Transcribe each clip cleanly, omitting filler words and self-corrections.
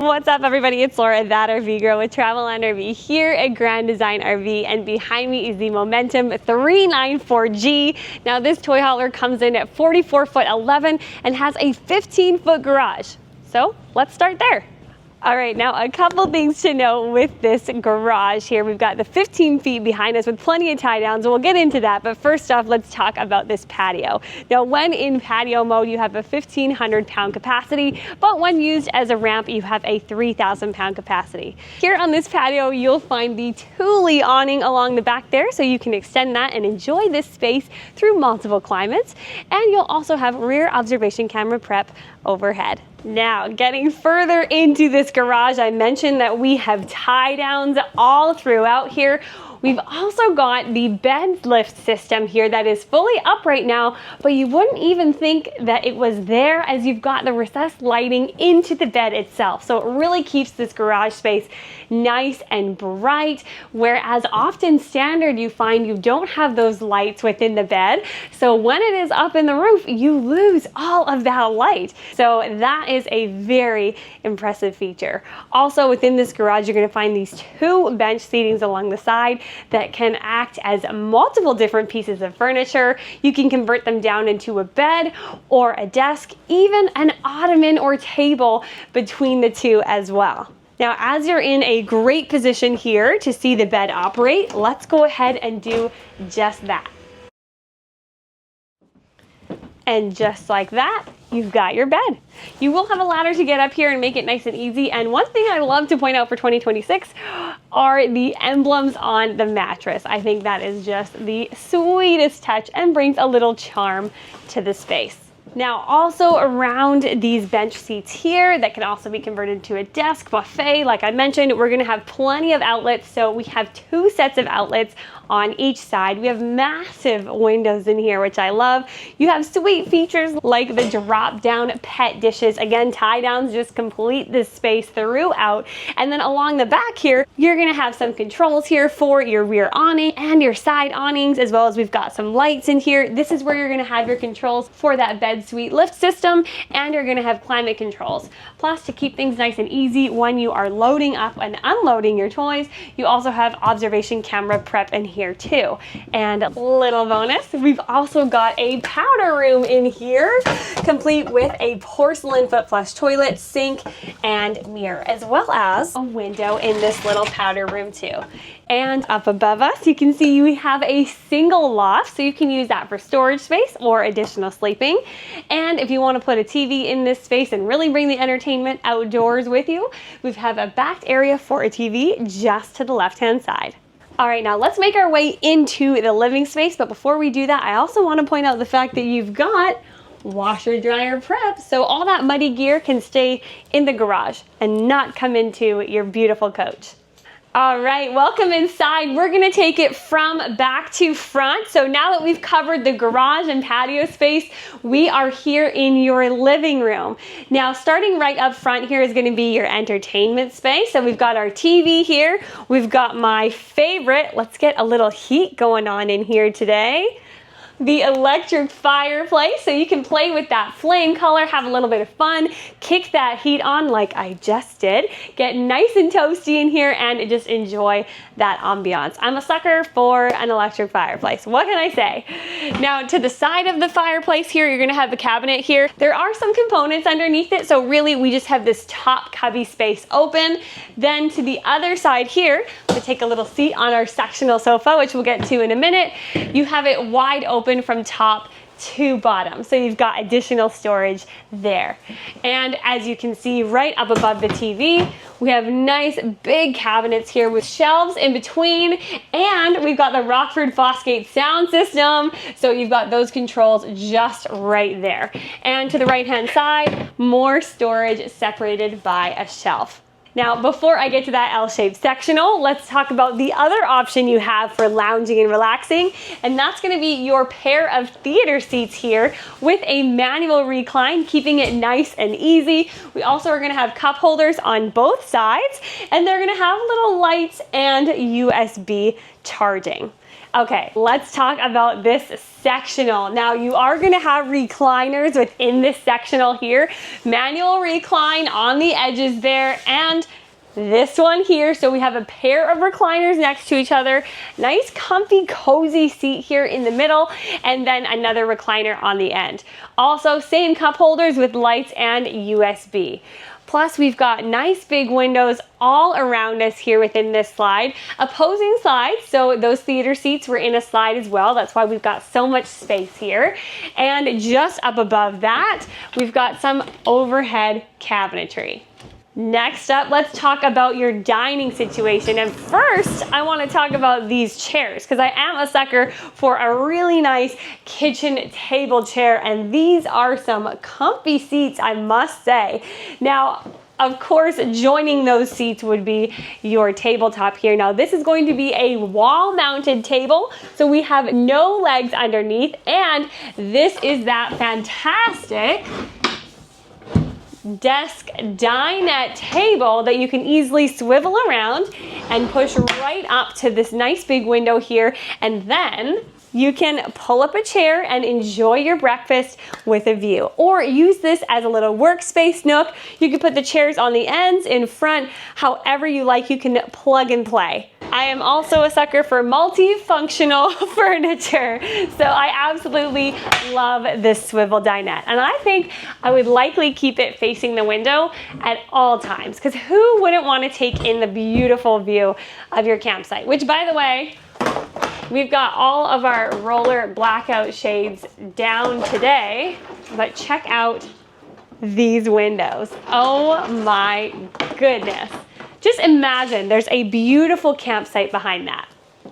What's up everybody, it's Laura, that RV girl with Traveland RV here at Grand Design RV, and behind me is the Momentum 394G. Now this toy hauler comes in at 44'11" and has a 15-foot garage. So let's start there. All right, now a couple things to know with this garage here. We've got the 15 feet behind us with plenty of tie downs, and we'll get into that. But first off, let's talk about this patio. Now, when in patio mode, you have a 1,500-pound capacity, but when used as a ramp, you have a 3,000-pound capacity. Here on this patio, you'll find the Thule awning along the back there, so you can extend that and enjoy this space through multiple climates. And you'll also have rear observation camera prep overhead. Now, getting further into this garage, I mentioned that we have tie downs all throughout here. We've also got the bed lift system here that is fully up right now, but you wouldn't even think that it was there, as you've got the recessed lighting into the bed itself. So it really keeps this garage space nice and bright, whereas often standard you find you don't have those lights within the bed. So when it is up in the roof, you lose all of that light. So that is a very impressive feature. Also within this garage, you're going to find these two bench seatings along the side that can act as multiple different pieces of furniture. You can convert them down into a bed or a desk, even an ottoman or table between the two as well. Now, as you're in a great position here to see the bed operate, let's go ahead and do just that. And just like that, you've got your bed. You will have a ladder to get up here and make it nice and easy. And one thing I love to point out for 2026 are the emblems on the mattress. I think that is just the sweetest touch and brings a little charm to the space. Now, also around these bench seats here that can also be converted to a desk buffet, like I mentioned, we're going to have plenty of outlets. So we have two sets of outlets on each side. We have massive windows in here, which I love. You have sweet features like the drop down pet dishes. Again, tie downs just complete this space throughout. And then along the back here, you're going to have some controls here for your rear awning and your side awnings, as well as we've got some lights in here. This is where you're going to have your controls for that bed suite lift system, and you're going to have climate controls. Plus, to keep things nice and easy when you are loading up and unloading your toys, you also have observation camera prep in here too. And little bonus, we've also got a powder room in here, complete with a porcelain foot flush toilet, sink, and mirror, as well as a window in this little powder room too. And up above us, you can see we have a single loft, so you can use that for storage space or additional sleeping. And if you want to put a TV in this space and really bring the entertainment outdoors with you, we have a backed area for a TV just to the left-hand side. All right, now let's make our way into the living space. But before we do that, I also want to point out the fact that you've got washer dryer prep, so all that muddy gear can stay in the garage and not come into your beautiful coach. All right, welcome inside. We're gonna take it from back to front. So now that we've covered the garage and patio space, we are here in your living room. Now, starting right up front here is gonna be your entertainment space. So we've got our TV here. We've got my favorite, let's get a little heat going on in here today, the electric fireplace, so you can play with that flame color, have a little bit of fun, kick that heat on like I just did, get nice and toasty in here, and just enjoy that ambiance. I'm a sucker for an electric fireplace. What can I say? Now, to the side of the fireplace here, you're gonna have the cabinet here. There are some components underneath it, so really we just have this top cubby space open. Then to the other side here, we'll take a little seat on our sectional sofa, which we'll get to in a minute. You have it wide open from top to bottom, so you've got additional storage there. And as you can see right up above the TV, we have nice big cabinets here with shelves in between, and we've got the Rockford Fosgate sound system, so you've got those controls just right there. And to the right hand side, more storage separated by a shelf. Now, before I get to that L-shaped sectional, let's talk about the other option you have for lounging and relaxing, and that's going to be your pair of theater seats here with a manual recline, keeping it nice and easy. We also are going to have cup holders on both sides, and they're going to have little lights and USB charging. Okay, let's talk about this sectional. Now you are gonna have recliners within this sectional here. Manual recline on the edges there, and this one here. So we have a pair of recliners next to each other. Nice, comfy, cozy seat here in the middle, and then another recliner on the end. Also, same cup holders with lights and USB. Plus, we've got nice big windows all around us here within this slide. Opposing sides, so those theater seats were in a slide as well. That's why we've got so much space here. And just up above that, we've got some overhead cabinetry. Next up, let's talk about your dining situation. And first, I want to talk about these chairs because I am a sucker for a really nice kitchen table chair. And these are some comfy seats, I must say. Now, of course, joining those seats would be your tabletop here. Now, this is going to be a wall-mounted table, so we have no legs underneath. And this is that fantastic desk dinette table that you can easily swivel around and push right up to this nice big window here, and then you can pull up a chair and enjoy your breakfast with a view, or use this as a little workspace nook. You can put the chairs on the ends, in front, however you like. You can plug and play. I am also a sucker for multifunctional furniture, so I absolutely love this swivel dinette. And I think I would likely keep it facing the window at all times, because who wouldn't want to take in the beautiful view of your campsite? Which, by the way, we've got all of our roller blackout shades down today, but check out these windows. Oh my goodness. Just imagine there's a beautiful campsite behind that.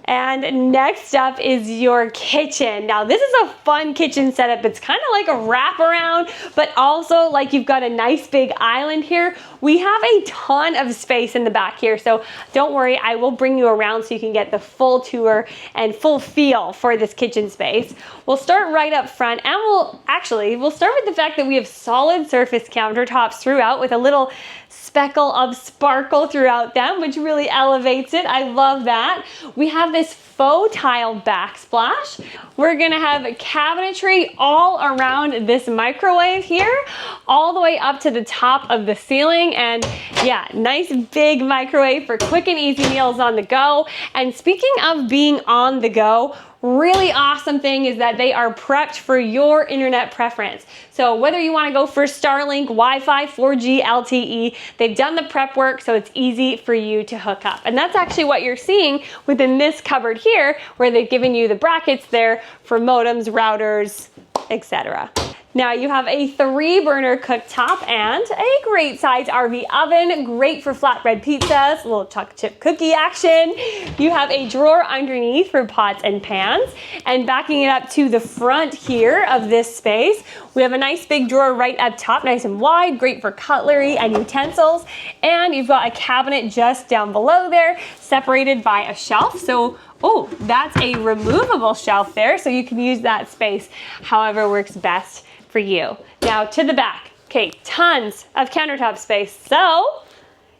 And next up is your kitchen. Now this is a fun kitchen setup. It's kind of like a wraparound, but also like you've got a nice big island here. We have a ton of space in the back here, so don't worry, I will bring you around so you can get the full tour and full feel for this kitchen space. We'll start right up front, and we'll start with the fact that we have solid surface countertops throughout with a little speckle of sparkle throughout them, which really elevates it. I love that. We have this faux tile backsplash. We're gonna have cabinetry all around this microwave here, all the way up to the top of the ceiling. And yeah, nice big microwave for quick and easy meals on the go. And speaking of being on the go, really awesome thing is that they are prepped for your internet preference. So whether you want to go for Starlink, Wi-Fi, 4G, LTE, they've done the prep work so it's easy for you to hook up. And that's actually what you're seeing within this cupboard here, where they've given you the brackets there for modems, routers, etc. Now you have a 3-burner cooktop and a great size RV oven, great for flatbread pizzas, a little chocolate chip cookie action. You have a drawer underneath for pots and pans, and backing it up to the front here of this space, we have a nice big drawer right up top, nice and wide, great for cutlery and utensils. And you've got a cabinet just down below there, separated by a shelf. So oh, that's a removable shelf there, so you can use that space however works best for you. Now to the back, okay, tons of countertop space. So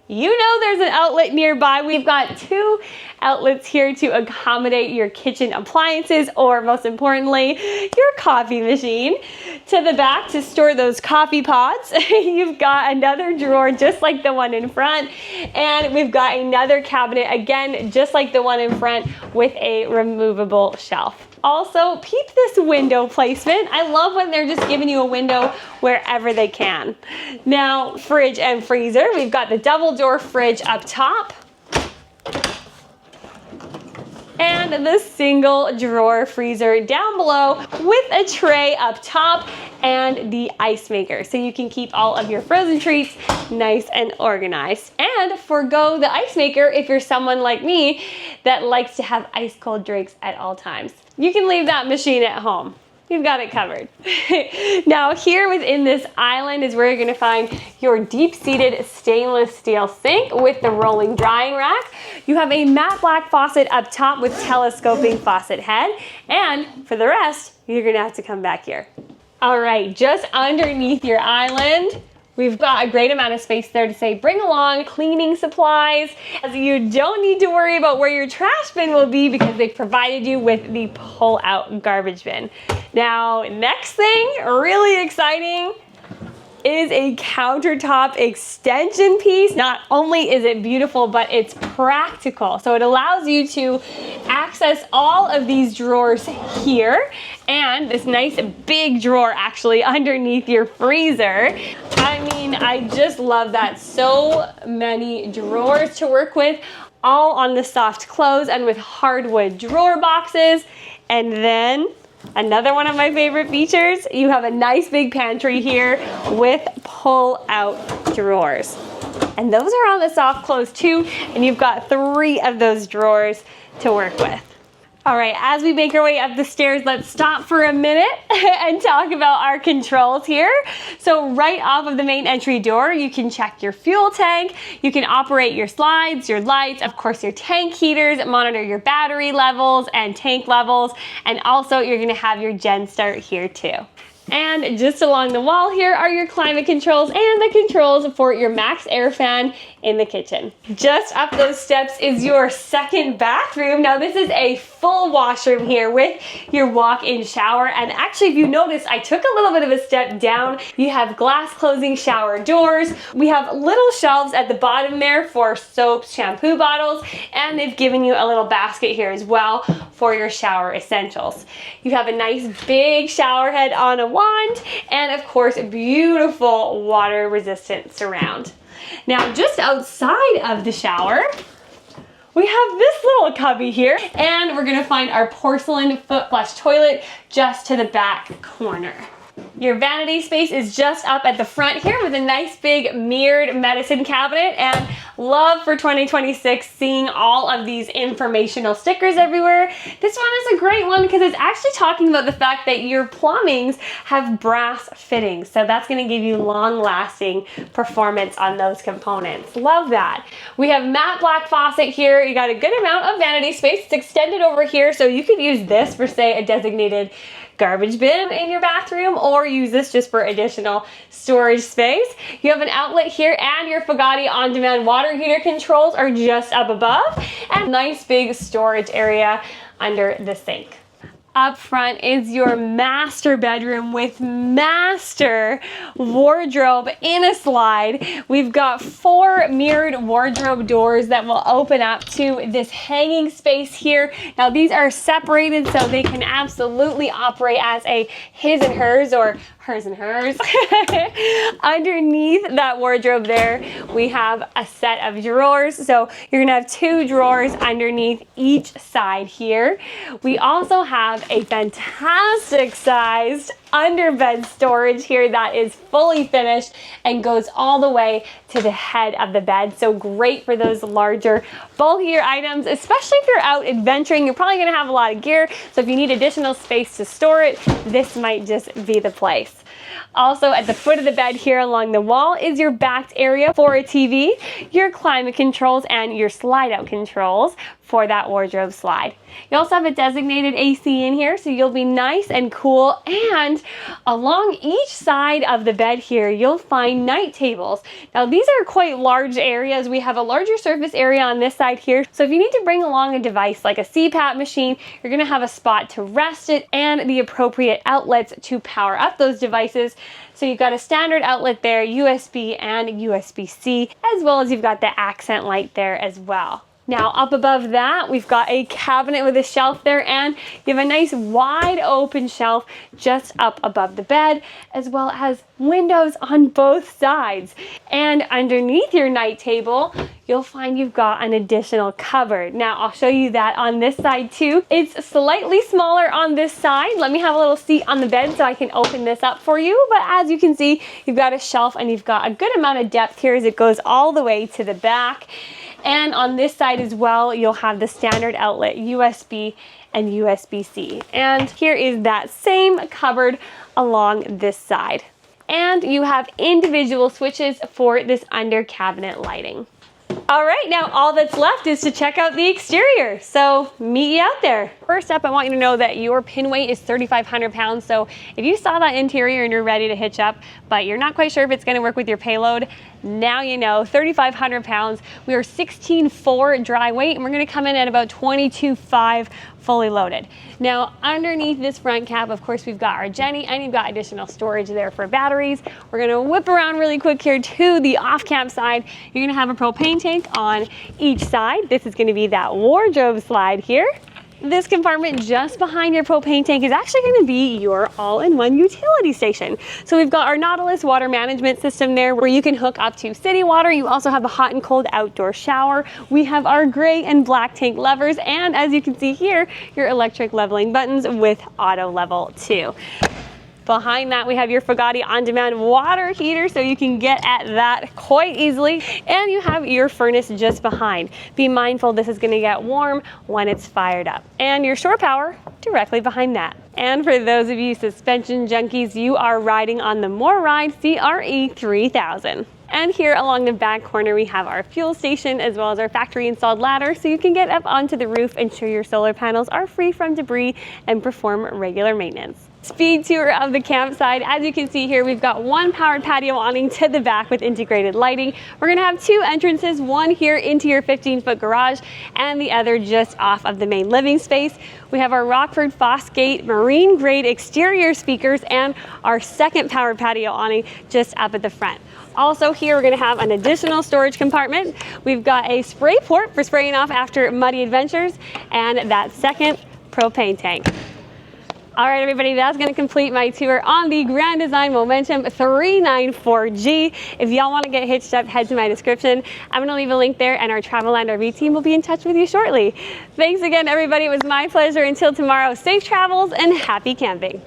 you know there's an outlet nearby. We've got 2 outlets here to accommodate your kitchen appliances, or most importantly, your coffee machine. To the back to store those coffee pots. You've got another drawer just like the one in front, and we've got another cabinet, again, just like the one in front, with a removable shelf. Also, peep this window placement. I love when they're just giving you a window wherever they can. Now, fridge and freezer. We've got the double door fridge up top, and the single drawer freezer down below with a tray up top and the ice maker, so you can keep all of your frozen treats nice and organized. And forgo the ice maker if you're someone like me that likes to have ice cold drinks at all times. You can leave that machine at home. You've got it covered. Now here within this island is where you're gonna find your deep-seated stainless steel sink with the rolling drying rack. You have a matte black faucet up top with telescoping faucet head. And for the rest, you're gonna have to come back here. All right, just underneath your island, We've got a great amount of space there to say bring along cleaning supplies, as you don't need to worry about where your trash bin will be because they provided you with the pull-out garbage bin. Now, next thing, really exciting, is a countertop extension piece. Not only is it beautiful, but it's practical. So it allows you to access all of these drawers here and this nice big drawer actually underneath your freezer. I mean, I just love that. So many drawers to work with, all on the soft close and with hardwood drawer boxes. And then another one of my favorite features, you have a nice big pantry here with pull-out drawers. And those are on the soft close too, and you've got 3 of those drawers to work with. All right, as we make our way up the stairs, let's stop for a minute and talk about our controls here. So right off of the main entry door, you can check your fuel tank, you can operate your slides, your lights, of course your tank heaters, monitor your battery levels and tank levels, and also you're gonna have your gen start here too. And just along the wall here are your climate controls and the controls for your max air fan in the kitchen. Just up those steps is your second bathroom. Now this is a full washroom here with your walk-in shower. And actually, if you notice, I took a little bit of a step down. You have glass closing shower doors. We have little shelves at the bottom there for soaps, shampoo bottles, and they've given you a little basket here as well for your shower essentials. You have a nice big shower head on a wand, and of course, a beautiful water resistant surround. Now, just outside of the shower, we have this little cubby here, and we're gonna find our porcelain foot flush toilet just to the back corner. Your vanity space is just up at the front here with a nice big mirrored medicine cabinet, and love for 2026 seeing all of these informational stickers everywhere. This one is a great one because it's actually talking about the fact that your plumbings have brass fittings, so that's going to give you long-lasting performance on those components. Love that. We have matte black faucet here. You got a good amount of vanity space. It's extended over here, so you could use this for, say, a designated garbage bin in your bathroom, or use this just for additional storage space. You have an outlet here, and your Fugatti on-demand water heater controls are just up above, and nice big storage area under the sink. Up front is your master bedroom with master wardrobe in a slide. We've got 4 mirrored wardrobe doors that will open up to this hanging space here. Now these are separated so they can absolutely operate as a his and hers, or hers and hers. Underneath that wardrobe there, we have a set of drawers. So you're gonna have 2 drawers underneath each side here. We also have a fantastic sized underbed storage here that is fully finished and goes all the way to the head of the bed. So great for those larger, bulkier items, especially if you're out adventuring. You're probably gonna have a lot of gear, so if you need additional space to store it, this might just be the place. Also at the foot of the bed here along the wall is your backed area for a TV, your climate controls, and your slide out controls for that wardrobe slide. You also have a designated AC in here, so you'll be nice and cool. And along each side of the bed here, you'll find night tables. Now these are quite large areas. We have a larger surface area on this side here. So if you need to bring along a device like a CPAP machine, you're gonna have a spot to rest it and the appropriate outlets to power up those devices. So you've got a standard outlet there, USB and USB-C, as well as you've got the accent light there as well. Now up above that, we've got a cabinet with a shelf there, and you have a nice wide open shelf just up above the bed, as well as windows on both sides. And underneath your night table, you'll find you've got an additional cupboard. Now I'll show you that on this side too. It's slightly smaller on this side. Let me have a little seat on the bed so I can open this up for you. But as you can see, you've got a shelf and you've got a good amount of depth here as it goes all the way to the back. And on this side as well, you'll have the standard outlet, USB and USB-C. And here is that same cupboard along this side. And you have individual switches for this under cabinet lighting. All right, now all that's left is to check out the exterior. So meet you out there. First up, I want you to know that your pin weight is 3,500 pounds. So if you saw that interior and you're ready to hitch up, but you're not quite sure if it's gonna work with your payload, now you know, 3,500 pounds. We are 16.4 dry weight, and we're gonna come in at about 22.5 fully loaded. Now, underneath this front cap, of course, we've got our Jenny, and you've got additional storage there for batteries. We're gonna whip around really quick here to the off-cap side. You're gonna have a propane tank on each side. This is gonna be that wardrobe slide here. This compartment just behind your propane tank is actually going to be your all-in-one utility station. So we've got our Nautilus water management system there where you can hook up to city water. You also have a hot and cold outdoor shower. We have our gray and black tank levers, and as you can see here, your electric leveling buttons with auto level too. Behind that, we have your Fugatti on-demand water heater, so you can get at that quite easily. And you have your furnace just behind. Be mindful this is gonna get warm when it's fired up. And your shore power directly behind that. And for those of you suspension junkies, you are riding on the MoreRide CRE 3000. And here along the back corner, we have our fuel station as well as our factory installed ladder, so you can get up onto the roof, ensure your solar panels are free from debris, and perform regular maintenance. Speed tour of the campsite. As you can see here, we've got one powered patio awning to the back with integrated lighting. We're gonna have two entrances, one here into your 15-foot garage and the other just off of the main living space. We have our Rockford Fosgate marine grade exterior speakers and our second powered patio awning just up at the front. Also here, we're gonna have an additional storage compartment. We've got a spray port for spraying off after muddy adventures and that second propane tank. All right, everybody, that's going to complete my tour on the Grand Design Momentum 394G. If y'all want to get hitched up, head to my description. I'm going to leave a link there, and our Traveland RV team will be in touch with you shortly. Thanks again, everybody. It was my pleasure. Until tomorrow, safe travels and happy camping.